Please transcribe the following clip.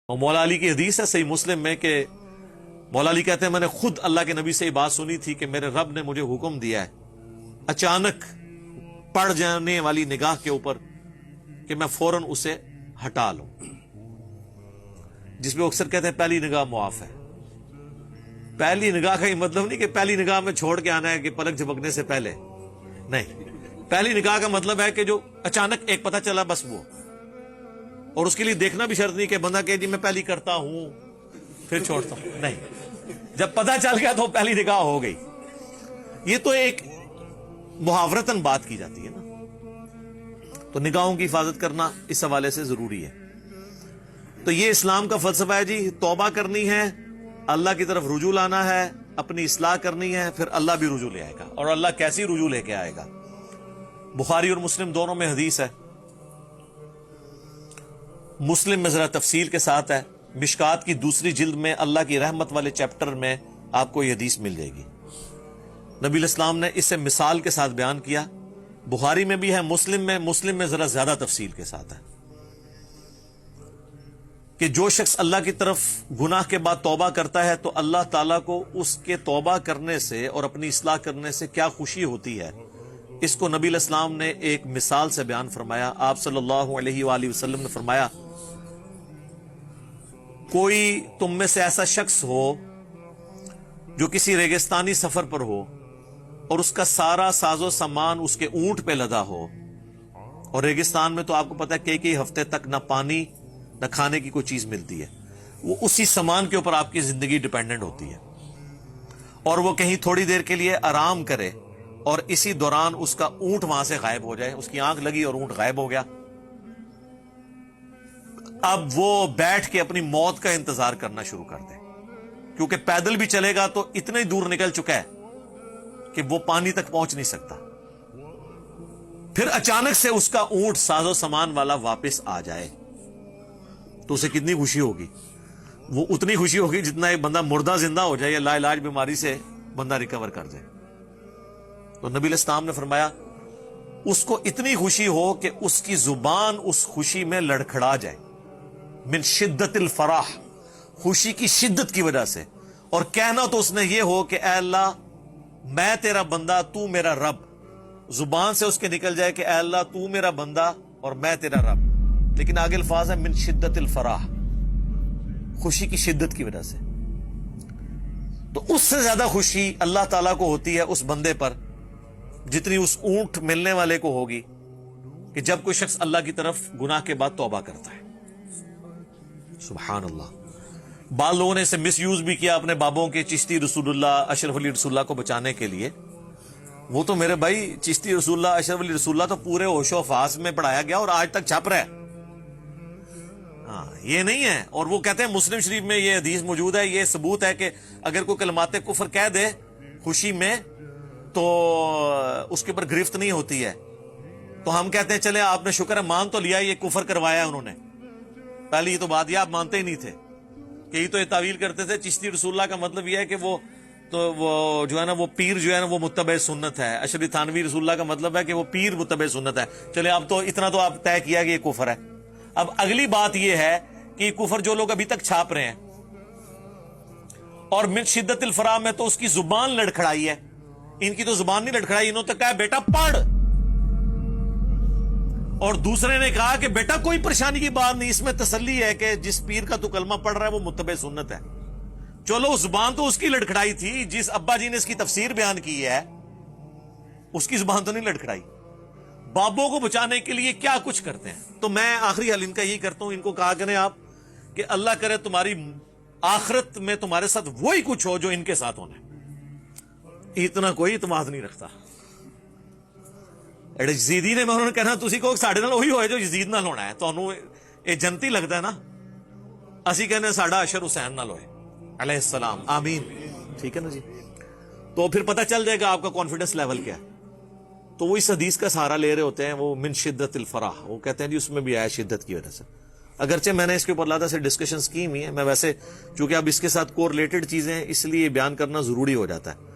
اور مولا علی کی حدیث ہے صحیح مسلم میں کہ مولا علی کہتے ہیں میں نے خود اللہ کے نبی سے یہ بات سنی تھی کہ میرے رب نے مجھے حکم دیا ہے اچانک پڑ جانے والی نگاہ کے اوپر کہ میں فوراً اسے ہٹا لوں، جس میں اکثر کہتے ہیں پہلی نگاہ معاف ہے۔ پہلی نگاہ کا یہ مطلب نہیں کہ پہلی نگاہ میں چھوڑ کے آنا ہے کہ پلک جھپکنے سے پہلے، نہیں، پہلی نگاہ کا مطلب ہے کہ جو اچانک ایک پتہ چلا بس وہ، اور اس کے لیے دیکھنا بھی شرط نہیں کہ بندہ کہ جی میں پہلی کرتا ہوں پھر چھوڑتا ہوں، نہیں، جب پتہ چل گیا تو پہلی نگاہ ہو گئی۔ یہ تو ایک محاورتاً بات کی جاتی ہے نا، تو نگاہوں کی حفاظت کرنا اس حوالے سے ضروری ہے۔ تو یہ اسلام کا فلسفہ ہے جی، توبہ کرنی ہے، اللہ کی طرف رجوع لانا ہے، اپنی اصلاح کرنی ہے، پھر اللہ بھی رجوع لے آئے گا۔ اور اللہ کیسی رجوع لے کے آئے گا؟ بخاری اور مسلم دونوں میں حدیث ہے، مسلم میں ذرا تفصیل کے ساتھ ہے، مشکات کی دوسری جلد میں اللہ کی رحمت والے چیپٹر میں آپ کو یہ حدیث مل جائے گی۔ نبی الاسلام نے اسے مثال کے ساتھ بیان کیا، بخاری میں بھی ہے، مسلم میں ذرا زیادہ تفصیل کے ساتھ ہے کہ جو شخص اللہ کی طرف گناہ کے بعد توبہ کرتا ہے تو اللہ تعالیٰ کو اس کے توبہ کرنے سے اور اپنی اصلاح کرنے سے کیا خوشی ہوتی ہے، اس کو نبی الاسلام نے ایک مثال سے بیان فرمایا۔ آپ صلی اللہ علیہ وآلہ وسلم نے فرمایا، کوئی تم میں سے ایسا شخص ہو جو کسی ریگستانی سفر پر ہو اور اس کا سارا ساز و سامان اس کے اونٹ پہ لدا ہو، اور ریگستان میں تو آپ کو پتا ہے کئی ہفتے تک نہ پانی نہ کھانے کی کوئی چیز ملتی ہے، وہ اسی سامان کے اوپر آپ کی زندگی ڈیپینڈنٹ ہوتی ہے، اور وہ کہیں تھوڑی دیر کے لیے آرام کرے اور اسی دوران اس کا اونٹ وہاں سے غائب ہو جائے، اس کی آنکھ لگی اور اونٹ غائب ہو گیا، اب وہ بیٹھ کے اپنی موت کا انتظار کرنا شروع کر دے، کیونکہ پیدل بھی چلے گا تو اتنے دور نکل چکا ہے کہ وہ پانی تک پہنچ نہیں سکتا، پھر اچانک سے اس کا اونٹ ساز و سامان والا واپس آ جائے تو اسے کتنی خوشی ہوگی؟ وہ اتنی خوشی ہوگی جتنا ایک بندہ مردہ زندہ ہو جائے یا لا علاج بیماری سے بندہ ریکور کر جائے۔ تو نبی الاسلام نے فرمایا اس کو اتنی خوشی ہو کہ اس کی زبان اس خوشی میں لڑکھڑا جائے، من شدت الفرح، خوشی کی شدت کی وجہ سے، اور کہنا تو اس نے یہ ہو کہ اے اللہ میں تیرا بندہ تو میرا رب، زبان سے اس کے نکل جائے کہ اے اللہ تو میرا بندہ اور میں تیرا رب، لیکن آگے الفاظ ہے من شدت الفرح، خوشی کی شدت کی وجہ سے۔ تو اس سے زیادہ خوشی اللہ تعالیٰ کو ہوتی ہے اس بندے پر جتنی اس اونٹ ملنے والے کو ہوگی کہ جب کوئی شخص اللہ کی طرف گناہ کے بعد توبہ کرتا ہے۔ سبحان اللہ۔ بعض لوگوں نے اسے مس یوز بھی کیا اپنے بابوں کے، چشتی رسول اللہ، اشرف علی رسول اللہ کو بچانے کے لیے۔ وہ تو میرے بھائی چشتی رسول اللہ، اشرف علی رسول اللہ تو پورے ہوش و حواس میں پڑھایا گیا اور آج تک چھپ رہا ہے، ہاں یہ نہیں ہے۔ اور وہ کہتے ہیں مسلم شریف میں یہ حدیث موجود ہے، یہ ثبوت ہے کہ اگر کوئی کلمات کفر کہہ دے خوشی میں تو اس کے اوپر گرفت نہیں ہوتی ہے، تو ہم کہتے ہیں چلے آپ نے شکر ہے مان تو لیا، یہ کفر کروایا انہوں نے، پہلی یہ تو بات یہ آپ مانتے ہی نہیں تھے کہ یہ تو یہ تعویل کرتے تھے چشتی رسول اللہ کا مطلب یہ ہے کہ وہ جو ہے نا وہ پیر جو ہے نا وہ متبع سنت ہے، اشرف تھانوی رسول اللہ کا مطلب ہے کہ وہ پیر متبع سنت ہے، چلے اب تو اتنا تو آپ طے کیا کہ یہ کفر ہے۔ اب اگلی بات یہ ہے کہ یہ کفر جو لوگ ابھی تک چھاپ رہے ہیں اور من شدت الفرح میں تو اس کی زبان لڑکھڑائی ہے، ان کی تو زبان نہیں لڑکھڑائی، انہوں نے تو کہا بیٹا پڑھ، اور دوسرے نے کہا کہ بیٹا کوئی پریشانی کی بات نہیں، اس میں تسلی ہے کہ جس پیر کا تو کلمہ پڑھ رہا ہے وہ متبع سنت ہے۔ چلو زبان تو اس کی لڑکھڑائی تھی، جس ابا جی نے اس کی تفسیر بیان کی ہے اس کی زبان تو نہیں لڑکھڑائی۔ بابوں کو بچانے کے لیے کیا کچھ کرتے ہیں، تو میں آخری حل ان کا یہی کرتا ہوں، ان کو کہا کریں آپ کہ اللہ کرے تمہاری آخرت میں تمہارے ساتھ وہی کچھ ہو جو ان کے ساتھ ہونا ہے، اتنا کوئی اعتماد نہیں رکھتا۔ یزیدی نے انہوں نے کہنا تسی کو ساڈے نال وہی ہوئے جو یزید نال ہونا ہے، تانوں یہ جنتی لگتا ہے نا، اسی کہنے ساڈا اشر حسین نال ہوئے علیہ السلام، آمین، ٹھیک ہے نا جی، تو پھر پتہ چل جائے گا آپ کا کانفیڈنس لیول کیا ہے۔ تو وہ اس حدیث کا سہارا لے رہے ہوتے ہیں، وہ من شدت الفرح، وہ کہتے ہیں جی اس میں بھی آیا شدت کی وجہ سے، اگرچہ میں نے اس کے اوپر لادہ سے ڈسکشنز کی ہوئی ہیں، میں ویسے چونکہ اب اس کے ساتھ کو ریلیٹڈ چیزیں ہیں اس لیے بیان کرنا ضروری ہو جاتا ہے۔